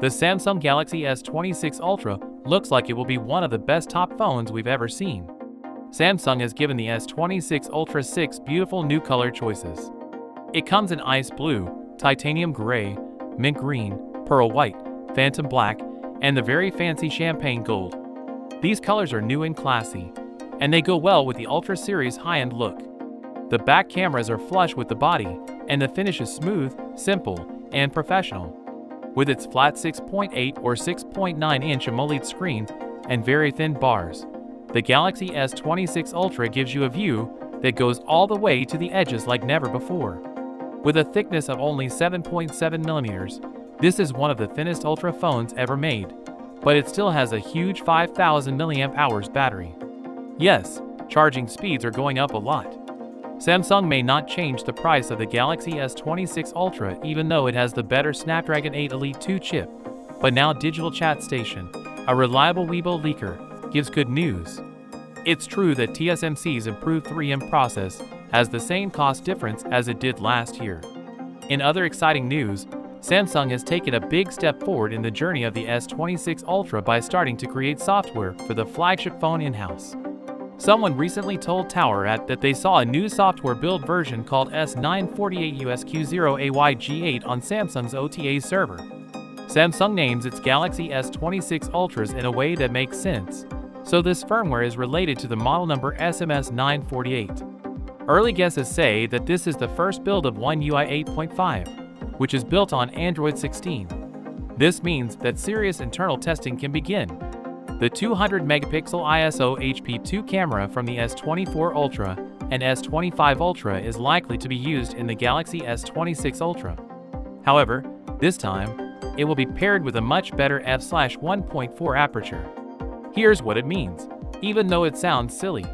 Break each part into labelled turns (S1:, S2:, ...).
S1: The Samsung Galaxy S26 Ultra looks like it will be one of the best top phones we've ever seen. Samsung has given the S26 Ultra 6 beautiful new color choices. It comes in ice blue, titanium gray, mint green, pearl white, phantom black, and the very fancy champagne gold. These colors are new and classy, and they go well with the Ultra series high-end look. The back cameras are flush with the body, and the finish is smooth, simple, and professional. With its flat 6.8 or 6.9-inch AMOLED screen and very thin bars, the Galaxy S26 Ultra gives you a view that goes all the way to the edges like never before. With a thickness of only 7.7 millimeters, this is one of the thinnest Ultra phones ever made, but it still has a huge 5,000 mAh battery. Yes, charging speeds are going up a lot. Samsung may not change the price of the Galaxy S26 Ultra even though it has the better Snapdragon 8 Elite 2 chip, but now Digital Chat Station, a reliable Weibo leaker, gives good news. It's true that TSMC's improved 3M process has the same cost difference as it did last year. In other exciting news, Samsung has taken a big step forward in the journey of the S26 Ultra by starting to create software for the flagship phone in-house. Someone recently told TowerAt that they saw a new software build version called S948USQ0AYG8 on Samsung's OTA server. Samsung names its Galaxy S26 Ultras in a way that makes sense, so this firmware is related to the model number SMS948. Early guesses say that this is the first build of One UI 8.5, which is built on Android 16. This means that serious internal testing can begin. The 200-megapixel ISO HP2 camera from the S24 Ultra and S25 Ultra is likely to be used in the Galaxy S26 Ultra. However, this time, it will be paired with a much better f/1.4 aperture. Here's what it means, even though it sounds silly.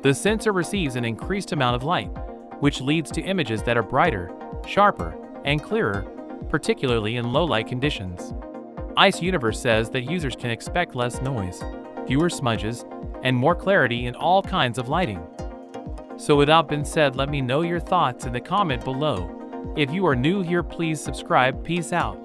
S1: The sensor receives an increased amount of light, which leads to images that are brighter, sharper, and clearer, particularly in low-light conditions. Ice Universe says that users can expect less noise, fewer smudges, and more clarity in all kinds of lighting. So with that being said, let me know your thoughts in the comment below. If you are new here, please subscribe. Peace out.